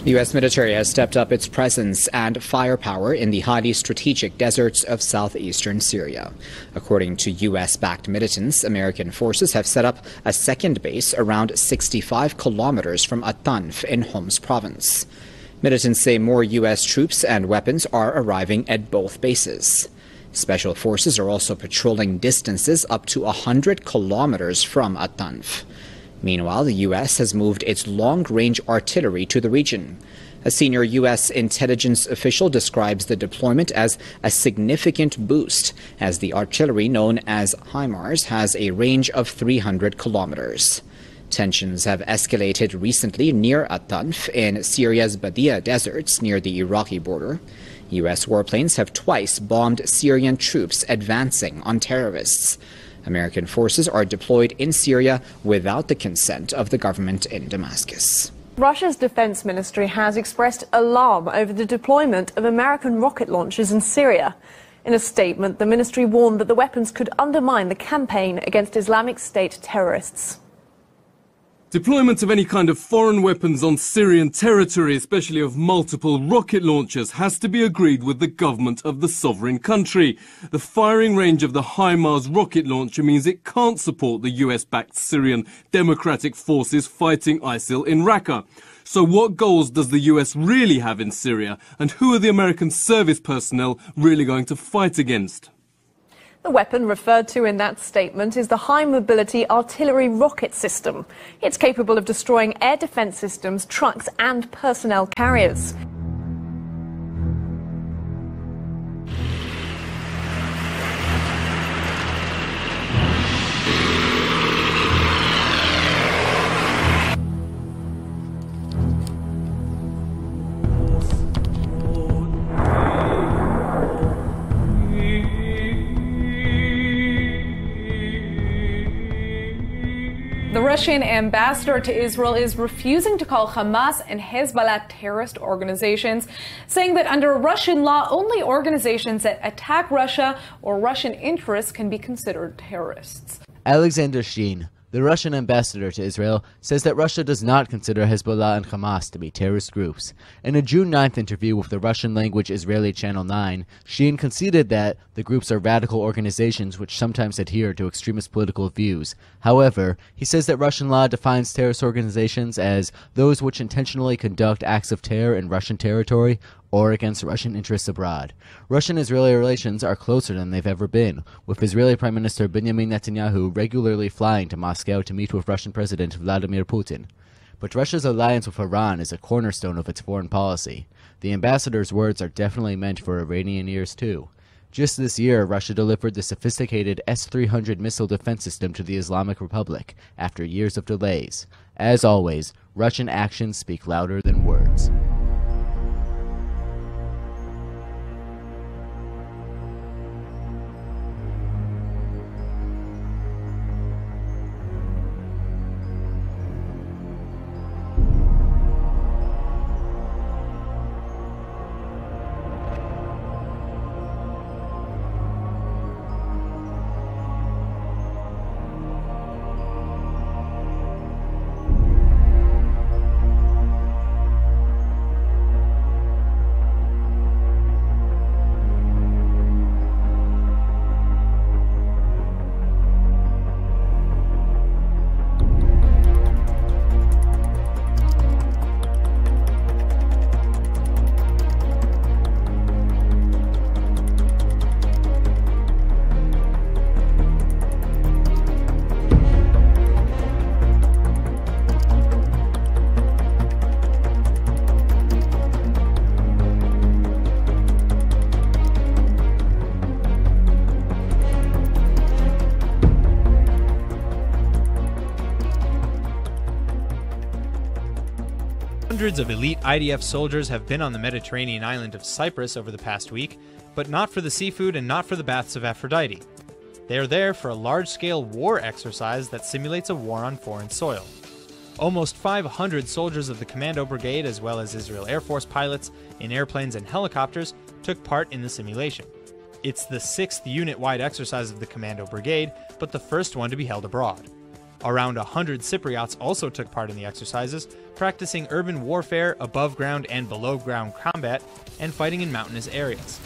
The U.S. military has stepped up its presence and firepower in the highly strategic deserts of southeastern Syria. According to U.S.-backed militants, American forces have set up a second base around 65 kilometers from Atanf in Homs province. Militants say more U.S. troops and weapons are arriving at both bases. Special forces are also patrolling distances up to 100 kilometers from Atanf. Meanwhile, the U.S. has moved its long-range artillery to the region. A senior U.S. intelligence official describes the deployment as a significant boost, as the artillery known as HIMARS has a range of 300 kilometers. Tensions have escalated recently near Atanf in Syria's Badia deserts near the Iraqi border. U.S. warplanes have twice bombed Syrian troops advancing on terrorists. American forces are deployed in Syria without the consent of the government in Damascus. Russia's defense ministry has expressed alarm over the deployment of American rocket launchers in Syria. In a statement, the ministry warned that the weapons could undermine the campaign against Islamic State terrorists. Deployment of any kind of foreign weapons on Syrian territory, especially of multiple rocket launchers, has to be agreed with the government of the sovereign country. The firing range of the HIMARS rocket launcher means it can't support the US-backed Syrian Democratic Forces fighting ISIL in Raqqa. So what goals does the US really have in Syria, and who are the American service personnel really going to fight against? The weapon referred to in that statement is the high-mobility artillery rocket system. It's capable of destroying air defense systems, trucks and personnel carriers. The Russian ambassador to Israel is refusing to call Hamas and Hezbollah terrorist organizations, saying that under Russian law, only organizations that attack Russia or Russian interests can be considered terrorists. Alexander Sheen, the Russian ambassador to Israel, says that Russia does not consider Hezbollah and Hamas to be terrorist groups. In a June 9th interview with the Russian-language Israeli Channel 9, Sheen conceded that the groups are radical organizations which sometimes adhere to extremist political views. However, he says that Russian law defines terrorist organizations as those which intentionally conduct acts of terror in Russian territory or against Russian interests abroad. Russian-Israeli relations are closer than they've ever been, with Israeli Prime Minister Benjamin Netanyahu regularly flying to Moscow to meet with Russian President Vladimir Putin. But Russia's alliance with Iran is a cornerstone of its foreign policy. The ambassador's words are definitely meant for Iranian ears too. Just this year, Russia delivered the sophisticated S-300 missile defense system to the Islamic Republic after years of delays. As always, Russian actions speak louder than words. Hundreds of elite IDF soldiers have been on the Mediterranean island of Cyprus over the past week, but not for the seafood and not for the baths of Aphrodite. They are there for a large-scale war exercise that simulates a war on foreign soil. Almost 500 soldiers of the Commando Brigade, as well as Israel Air Force pilots in airplanes and helicopters, took part in the simulation. It's the 6th unit-wide exercise of the Commando Brigade, but the first one to be held abroad. Around 100 Cypriots also took part in the exercises, practicing urban warfare, above-ground and below-ground combat, and fighting in mountainous areas.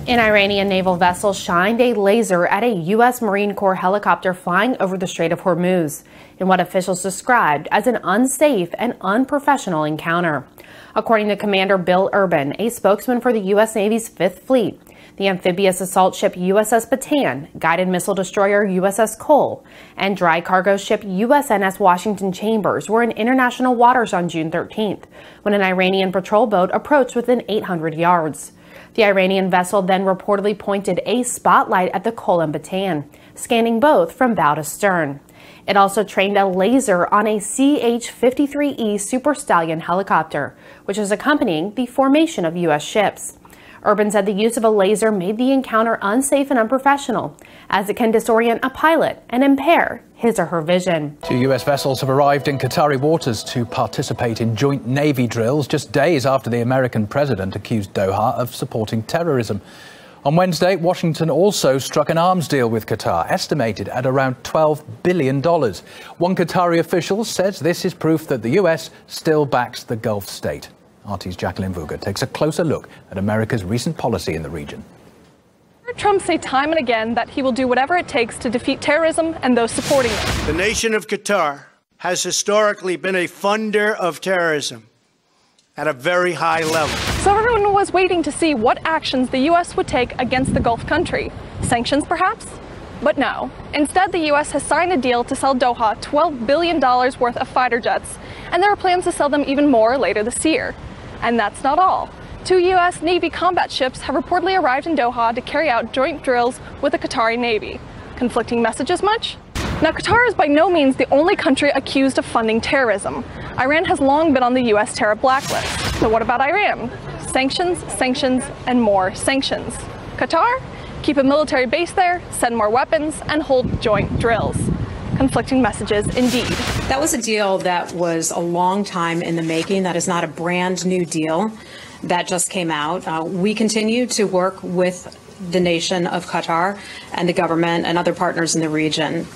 An Iranian naval vessel shined a laser at a U.S. Marine Corps helicopter flying over the Strait of Hormuz in what officials described as an unsafe and unprofessional encounter. According to Commander Bill Urban, a spokesman for the U.S. Navy's Fifth Fleet, the amphibious assault ship USS Bataan, guided missile destroyer USS Cole, and dry cargo ship USNS Washington Chambers were in international waters on June 13th when an Iranian patrol boat approached within 800 yards. The Iranian vessel then reportedly pointed a spotlight at the Cole and Bataan, scanning both from bow to stern. It also trained a laser on a CH-53E Super Stallion helicopter, which is accompanying the formation of U.S. ships. Urban said the use of a laser made the encounter unsafe and unprofessional, as it can disorient a pilot and impair his or her vision. 2 U.S. vessels have arrived in Qatari waters to participate in joint Navy drills just days after the American president accused Doha of supporting terrorism. On Wednesday, Washington also struck an arms deal with Qatar, estimated at around $12 billion. One Qatari official says this is proof that the U.S. still backs the Gulf state. RT's Jacqueline Vuga takes a closer look at America's recent policy in the region. Trump say time and again that he will do whatever it takes to defeat terrorism and those supporting it. The nation of Qatar has historically been a funder of terrorism at a very high level. So everyone was waiting to see what actions the U.S. would take against the Gulf country. Sanctions, perhaps? But no. Instead, the U.S. has signed a deal to sell Doha $12 billion worth of fighter jets, and there are plans to sell them even more later this year. And that's not all. 2 U.S. Navy combat ships have reportedly arrived in Doha to carry out joint drills with the Qatari Navy. Conflicting messages much? Now, Qatar is by no means the only country accused of funding terrorism. Iran has long been on the U.S. terror blacklist. So what about Iran? Sanctions, sanctions, and more sanctions. Qatar? Keep a military base there, send more weapons, and hold joint drills. Conflicting messages indeed. That was a deal that was a long time in the making. That is not a brand new deal that just came out. We continue to work with the nation of Qatar and the government and other partners in the region.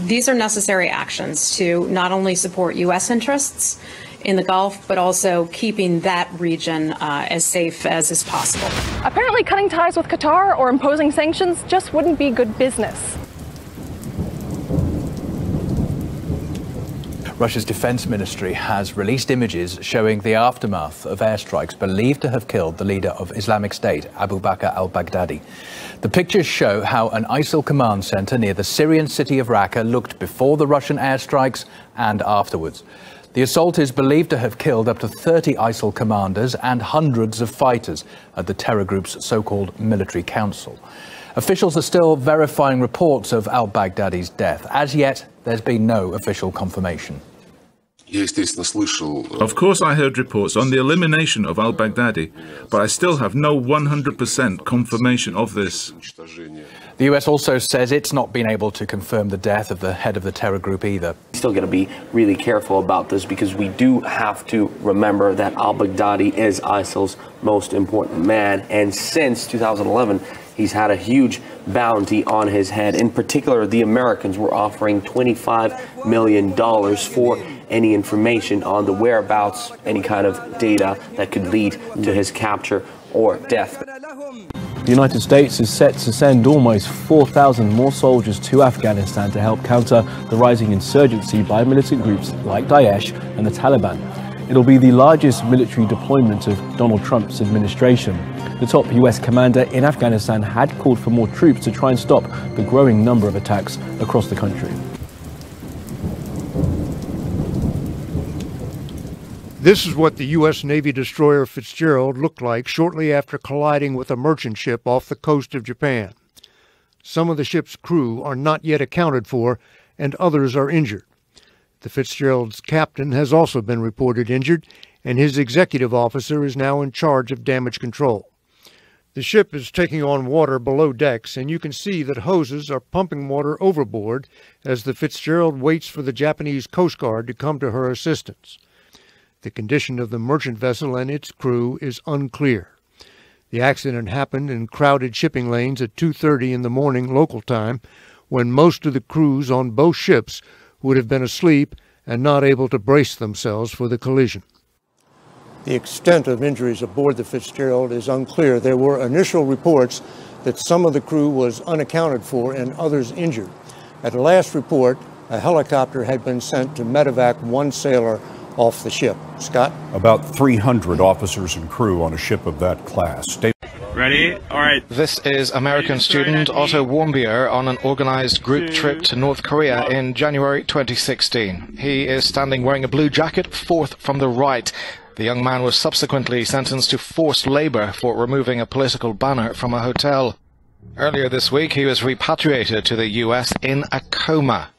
These are necessary actions to not only support U.S. interests in the Gulf, but also keeping that region as safe as is possible. Apparently, cutting ties with Qatar or imposing sanctions just wouldn't be good business. Russia's defense ministry has released images showing the aftermath of airstrikes believed to have killed the leader of Islamic State, Abu Bakr al-Baghdadi. The pictures show how an ISIL command center near the Syrian city of Raqqa looked before the Russian airstrikes and afterwards. The assault is believed to have killed up to 30 ISIL commanders and hundreds of fighters at the terror group's so-called military council. Officials are still verifying reports of al-Baghdadi's death. As yet, there's been no official confirmation. Of course, I heard reports on the elimination of al-Baghdadi, but I still have no 100% confirmation of this. The US also says it's not been able to confirm the death of the head of the terror group either. Still got to be really careful about this because we do have to remember that al-Baghdadi is ISIL's most important man, and since 2011, he's had a huge bounty on his head. In particular, the Americans were offering $25 million for any information on the whereabouts, any kind of data that could lead to his capture or death. The United States is set to send almost 4,000 more soldiers to Afghanistan to help counter the rising insurgency by militant groups like Daesh and the Taliban. It'll be the largest military deployment of Donald Trump's administration. The top US commander in Afghanistan had called for more troops to try and stop the growing number of attacks across the country. This is what the U.S. Navy destroyer Fitzgerald looked like shortly after colliding with a merchant ship off the coast of Japan. Some of the ship's crew are not yet accounted for, and others are injured. The Fitzgerald's captain has also been reported injured, and his executive officer is now in charge of damage control. The ship is taking on water below decks, and you can see that hoses are pumping water overboard as the Fitzgerald waits for the Japanese Coast Guard to come to her assistance. The condition of the merchant vessel and its crew is unclear. The accident happened in crowded shipping lanes at 2:30 in the morning local time, when most of the crews on both ships would have been asleep and not able to brace themselves for the collision. The extent of injuries aboard the Fitzgerald is unclear. There were initial reports that some of the crew was unaccounted for and others injured. At the last report, a helicopter had been sent to medevac one sailor off the ship. Scott? About 300 officers and crew on a ship of that class. Ready? All right. This is American student Otto Warmbier on an organized group trip to North Korea in January 2016. He is standing wearing a blue jacket, fourth from the right. The young man was subsequently sentenced to forced labor for removing a political banner from a hotel. Earlier this week, he was repatriated to the US in a coma.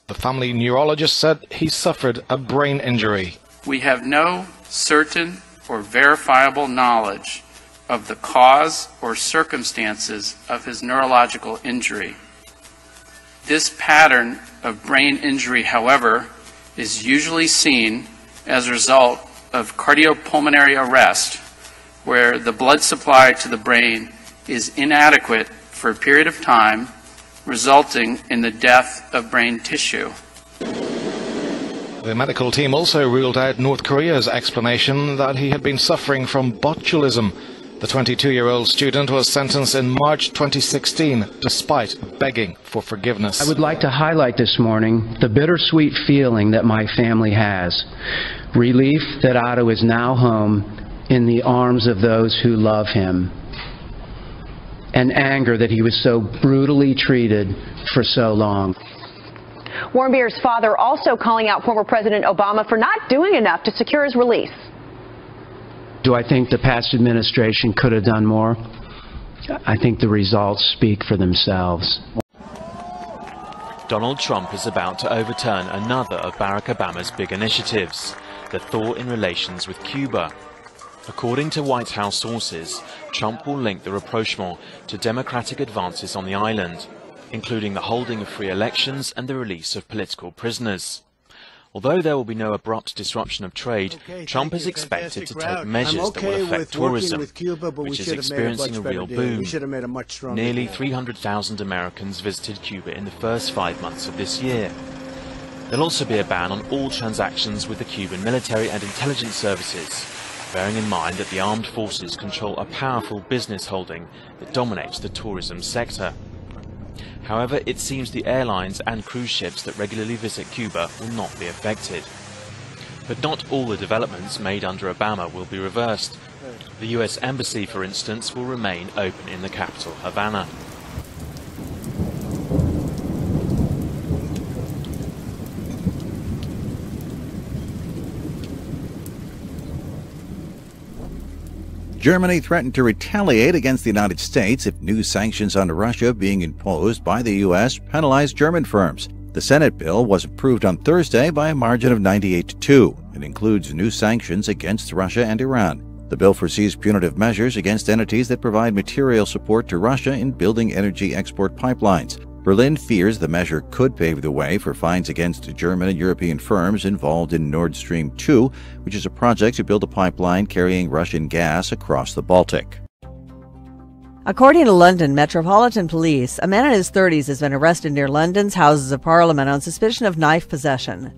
The family neurologist said he suffered a brain injury. We have no certain or verifiable knowledge of the cause or circumstances of his neurological injury. This pattern of brain injury, however, is usually seen as a result of cardiopulmonary arrest, where the blood supply to the brain is inadequate for a period of time, resulting in the death of brain tissue. The medical team also ruled out North Korea's explanation that he had been suffering from botulism. The 22-year-old student was sentenced in March 2016, despite begging for forgiveness. I would like to highlight this morning the bittersweet feeling that my family has. Relief that Otto is now home in the arms of those who love him. And anger that he was so brutally treated for so long. Warmbier's father also calling out former President Obama for not doing enough to secure his release. Do I think the past administration could have done more? I think the results speak for themselves. Donald Trump is about to overturn another of Barack Obama's big initiatives, the thaw in relations with Cuba. According to White House sources, Trump will link the rapprochement to democratic advances on the island, including the holding of free elections and the release of political prisoners. Although there will be no abrupt disruption of trade, Trump is expected to take measures that will affect tourism, which is experiencing a real boom. Nearly 300,000 Americans visited Cuba in the first 5 months of this year. There'll also be a ban on all transactions with the Cuban military and intelligence services, bearing in mind that the armed forces control a powerful business holding that dominates the tourism sector. However, it seems the airlines and cruise ships that regularly visit Cuba will not be affected. But not all the developments made under Obama will be reversed. The US Embassy, for instance, will remain open in the capital, Havana. Germany threatened to retaliate against the United States if new sanctions on Russia being imposed by the U.S. penalize German firms. The Senate bill was approved on Thursday by a margin of 98-2. It includes new sanctions against Russia and Iran. The bill foresees punitive measures against entities that provide material support to Russia in building energy export pipelines. Berlin fears the measure could pave the way for fines against German and European firms involved in Nord Stream 2, which is a project to build a pipeline carrying Russian gas across the Baltic. According to London Metropolitan Police, a man in his 30s has been arrested near London's Houses of Parliament on suspicion of knife possession.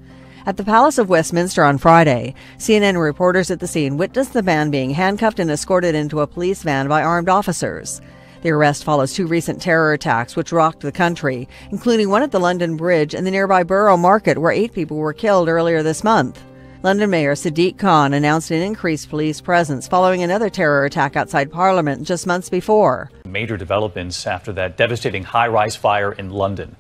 At the Palace of Westminster on Friday, CNN reporters at the scene witnessed the man being handcuffed and escorted into a police van by armed officers. The arrest follows 2 recent terror attacks which rocked the country, including one at the London Bridge and the nearby Borough Market, where 8 people were killed earlier this month. London Mayor Sadiq Khan announced an increased police presence following another terror attack outside Parliament just months before. Major developments after that devastating high-rise fire in London.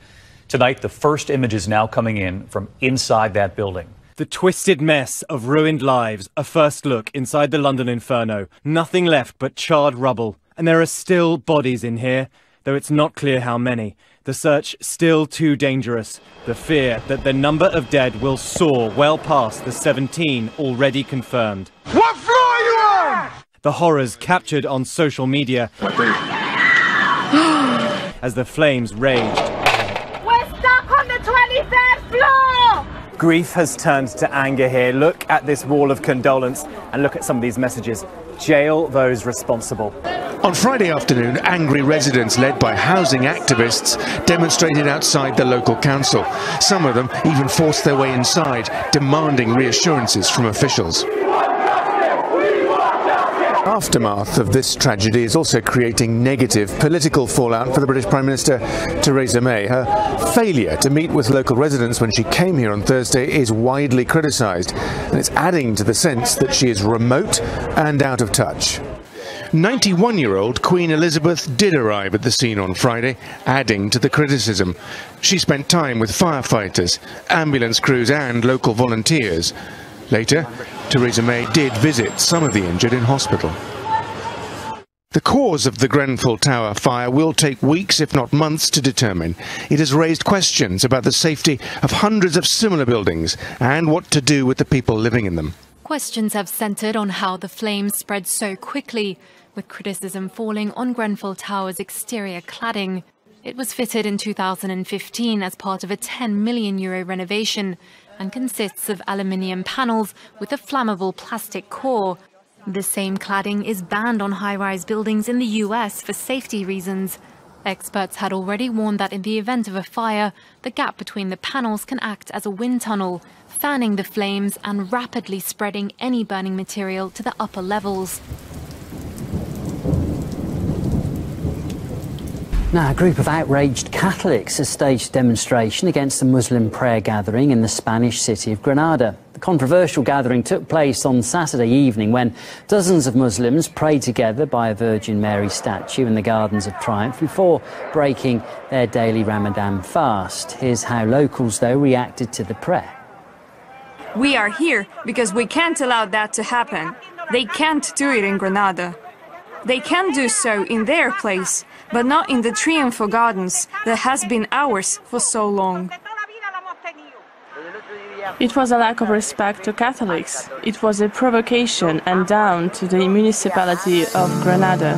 Tonight, the first images now coming in from inside that building. The twisted mess of ruined lives, a first look inside the London Inferno. Nothing left but charred rubble. And there are still bodies in here, though it's not clear how many. The search still too dangerous. The fear that the number of dead will soar well past the 17 already confirmed. What floor are you on? The horrors captured on social media as the flames raged. We're stuck on the 23rd floor! Grief has turned to anger here. Look at this wall of condolence and look at some of these messages. jail those responsible. On Friday afternoon, angry residents led by housing activists demonstrated outside the local council. Some of them even forced their way inside, demanding reassurances from officials. Aftermath of this tragedy is also creating negative political fallout for the British Prime Minister Theresa May. Her failure to meet with local residents when she came here on Thursday is widely criticised, and it's adding to the sense that she is remote and out of touch. 91-year-old Queen Elizabeth did arrive at the scene on Friday, adding to the criticism. She spent time with firefighters, ambulance crews and local volunteers. Later, Theresa May did visit some of the injured in hospital. The cause of the Grenfell Tower fire will take weeks, if not months, to determine. It has raised questions about the safety of hundreds of similar buildings and what to do with the people living in them. Questions have centred on how the flames spread so quickly, with criticism falling on Grenfell Tower's exterior cladding. It was fitted in 2015 as part of a €10 million renovation and consists of aluminium panels with a flammable plastic core. The same cladding is banned on high-rise buildings in the US for safety reasons. Experts had already warned that in the event of a fire, the gap between the panels can act as a wind tunnel, fanning the flames and rapidly spreading any burning material to the upper levels. Now, a group of outraged Catholics has staged a demonstration against a Muslim prayer gathering in the Spanish city of Granada. The controversial gathering took place on Saturday evening when dozens of Muslims prayed together by a Virgin Mary statue in the Gardens of Triumph before breaking their daily Ramadan fast. Here's how locals, though, reacted to the prayer. We are here because we can't allow that to happen. They can't do it in Granada. They can do so in their place, but not in the Triumphal Gardens that has been ours for so long. It was a lack of respect to Catholics. It was a provocation and down to the municipality of Granada.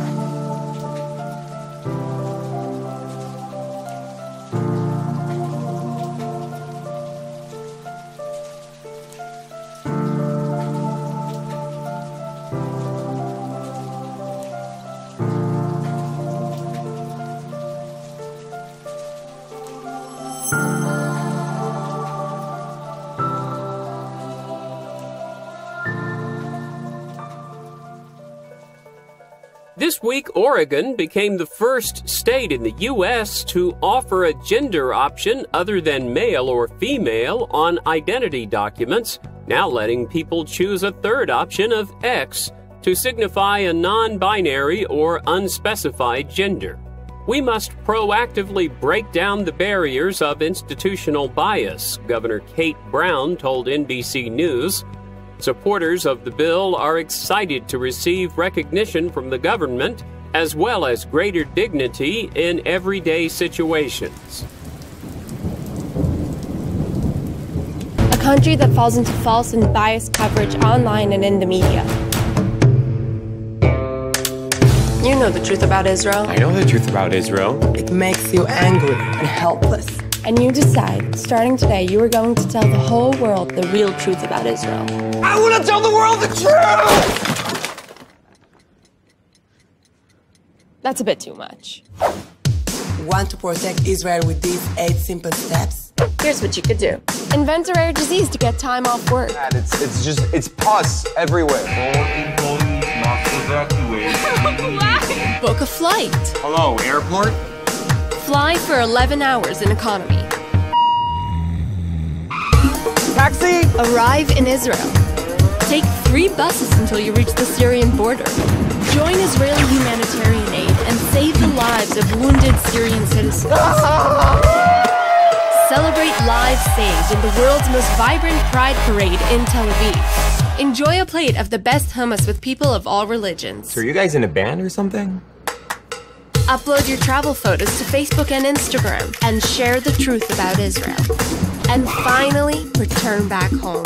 This week, Oregon became the first state in the U.S. to offer a gender option other than male or female on identity documents, now letting people choose a third option of X to signify a non-binary or unspecified gender. We must proactively break down the barriers of institutional bias, Governor Kate Brown told NBC News. Supporters of the bill are excited to receive recognition from the government, as well as greater dignity in everyday situations. A country that falls into false and biased coverage online and in the media. You know the truth about Israel. I know the truth about Israel. It makes you angry and helpless. And you decide, starting today, you are going to tell the whole world the real truth about Israel. I want to tell the world the truth! That's a bit too much. Want to protect Israel with these 8 simple steps? Here's what you could do. Invent a rare disease to get time off work. It's pus everywhere. Book a flight. Hello, airport? Fly for 11 hours in economy. Taxi! Arrive in Israel. Take 3 buses until you reach the Syrian border. Join Israeli humanitarian aid and save the lives of wounded Syrian citizens. Celebrate lives saved in the world's most vibrant Pride Parade in Tel Aviv. Enjoy a plate of the best hummus with people of all religions. So are you guys in a band or something? Upload your travel photos to Facebook and Instagram and share the truth about Israel. And finally, return back home,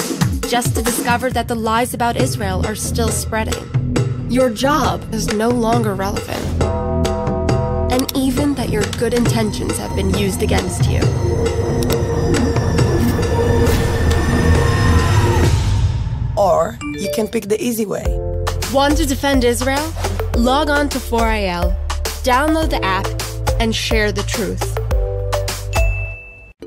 just to discover that the lies about Israel are still spreading. Your job is no longer relevant. And even that your good intentions have been used against you. Or you can pick the easy way. Want to defend Israel? Log on to 4IL, download the app, and share the truth.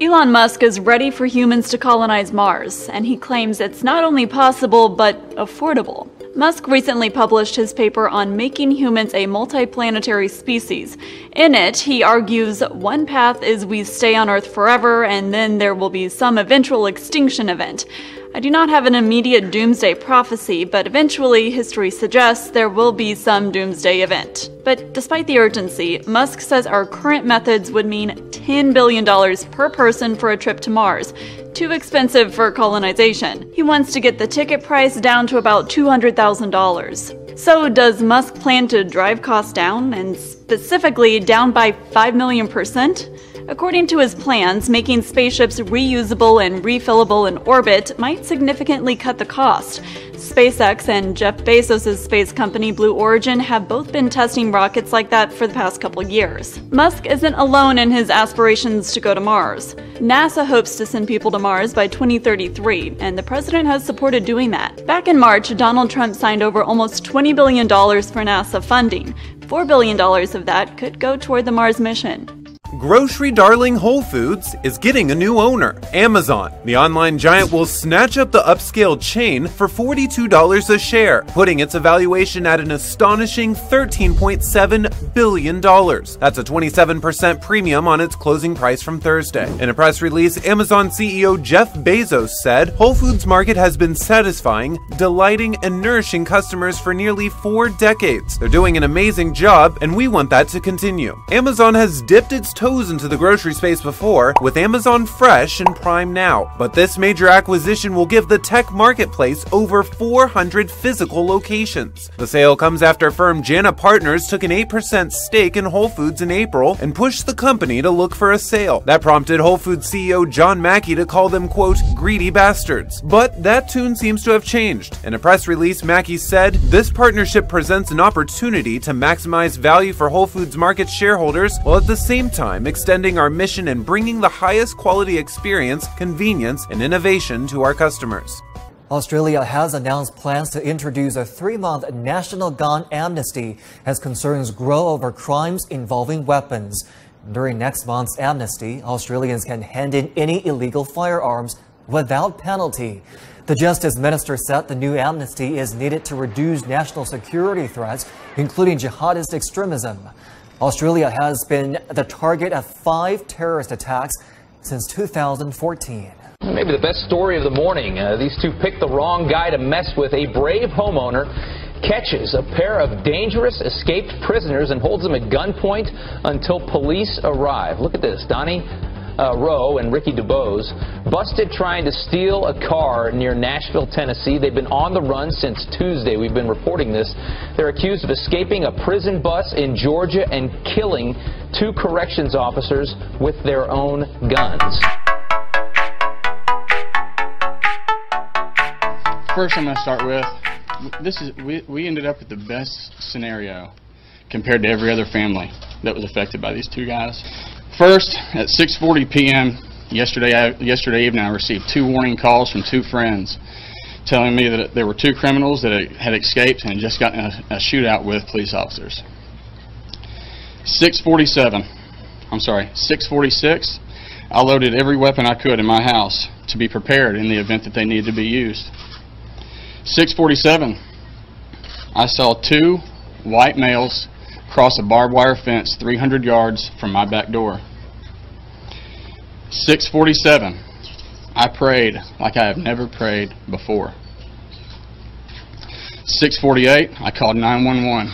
Elon Musk is ready for humans to colonize Mars, and he claims it's not only possible, but affordable. Musk recently published his paper on making humans a multiplanetary species. In it, he argues one path is we stay on Earth forever, and then there will be some eventual extinction event. I do not have an immediate doomsday prophecy, but eventually history suggests there will be some doomsday event. But despite the urgency, Musk says our current methods would mean $10 billion per person for a trip to Mars. Too expensive for colonization. He wants to get the ticket price down to about $200,000. So does Musk plan to drive costs down, and specifically down by 5 million%? According to his plans, making spaceships reusable and refillable in orbit might significantly cut the cost. SpaceX and Jeff Bezos' space company Blue Origin have both been testing rockets like that for the past couple years. Musk isn't alone in his aspirations to go to Mars. NASA hopes to send people to Mars by 2033, and the president has supported doing that. Back in March, Donald Trump signed over almost $20 billion for NASA funding. $4 billion of that could go toward the Mars mission. Grocery darling Whole Foods is getting a new owner, Amazon. The online giant will snatch up the upscale chain for $42 a share, putting its valuation at an astonishing $13.7 billion. That's a 27% premium on its closing price from Thursday. In a press release, Amazon CEO Jeff Bezos said, Whole Foods Market has been satisfying, delighting, and nourishing customers for nearly 4 decades. They're doing an amazing job, and we want that to continue. Amazon has dipped its toes into the grocery space before, with Amazon Fresh and Prime Now. But this major acquisition will give the tech marketplace over 400 physical locations. The sale comes after firm Jana Partners took an 8% stake in Whole Foods in April and pushed the company to look for a sale. That prompted Whole Foods CEO John Mackey to call them, quote, greedy bastards. But that tune seems to have changed. In a press release, Mackey said, this partnership presents an opportunity to maximize value for Whole Foods Market shareholders, while at the same time extending our mission and bringing the highest quality experience, convenience, and innovation to our customers. Australia has announced plans to introduce a 3-month national gun amnesty as concerns grow over crimes involving weapons. During next month's amnesty, Australians can hand in any illegal firearms without penalty. The Justice Minister said the new amnesty is needed to reduce national security threats, including jihadist extremism. Australia has been the target of 5 terrorist attacks since 2014. Maybe the best story of the morning. These two picked the wrong guy to mess with. A brave homeowner catches a pair of dangerous escaped prisoners and holds them at gunpoint until police arrive. Look at this. Donnie Rowe and Ricky DuBose busted trying to steal a car near Nashville, Tennessee. They've been on the run since Tuesday. We've been reporting this. They're accused of escaping a prison bus in Georgia and killing 2 corrections officers with their own guns. First, I'm going to start with, we ended up with the best scenario compared to every other family that was affected by these 2 guys. First, at 6:40 p.m. yesterday evening, I received 2 warning calls from 2 friends telling me that there were 2 criminals that had escaped and had just gotten a shootout with police officers. 6:46, I loaded every weapon I could in my house to be prepared in the event that they needed to be used. 6:47, I saw 2 white males cross a barbed wire fence 300 yards from my back door. 6:47, I prayed like I have never prayed before. 6:48, I called 911.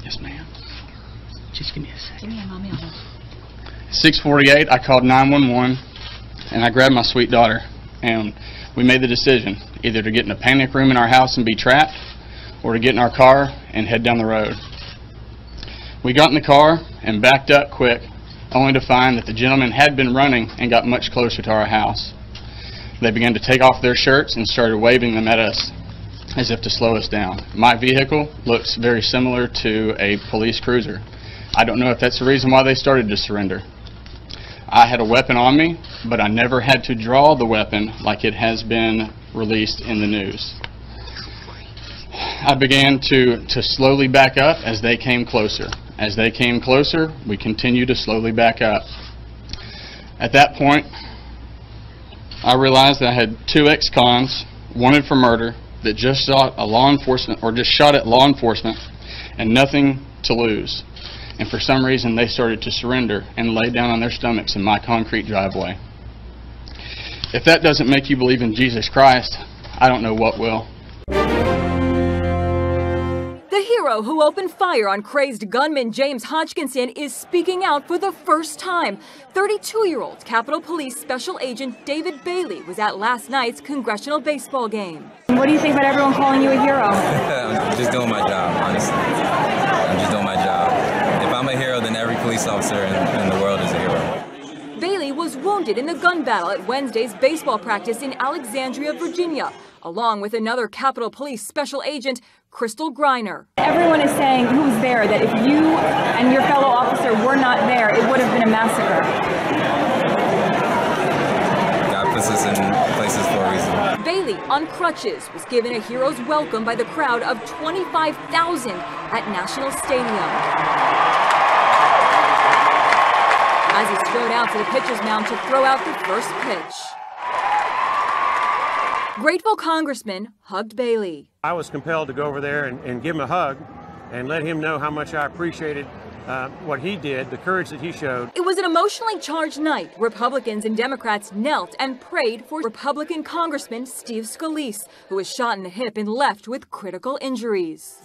Yes, ma'am. Just give me a second. 6:48, I called 911, and I grabbed my sweet daughter, and we made the decision either to get in a panic room in our house and be trapped, or to get in our car and head down the road. We got in the car and backed up quick, only to find that the gentleman had been running and got much closer to our house. They began to take off their shirts and started waving them at us as if to slow us down. My vehicle looks very similar to a police cruiser. I don't know if that's the reason why they started to surrender. I had a weapon on me, but I never had to draw the weapon like it has been released in the news. I began to slowly back up as they came closer. As they came closer, we continued to slowly back up. At that point, I realized that I had 2 ex-cons wanted for murder that just shot at law enforcement and nothing to lose. And for some reason, they started to surrender and lay down on their stomachs in my concrete driveway. If that doesn't make you believe in Jesus Christ, I don't know what will. The hero who opened fire on crazed gunman James Hodgkinson is speaking out for the first time. 32-year-old Capitol Police Special Agent David Bailey was at last night's congressional baseball game. What do you think about everyone calling you a hero? I'm just doing my job, honestly. I'm just doing my job. If I'm a hero, then every police officer in the world is a hero. Bailey was wounded in the gun battle at Wednesday's baseball practice in Alexandria, Virginia, along with another Capitol Police Special Agent, Crystal Griner. Everyone is saying who's there that if you and your fellow officer were not there, it would have been a massacre. God puts us in places for a reason. Bailey, on crutches, was given a hero's welcome by the crowd of 25,000 at National Stadium. As he strode out to the pitcher's mound to throw out the first pitch. Grateful congressman hugged Bailey. I was compelled to go over there and give him a hug and let him know how much I appreciated what he did, the courage that he showed. It was an emotionally charged night. Republicans and Democrats knelt and prayed for Republican Congressman Steve Scalise, who was shot in the hip and left with critical injuries.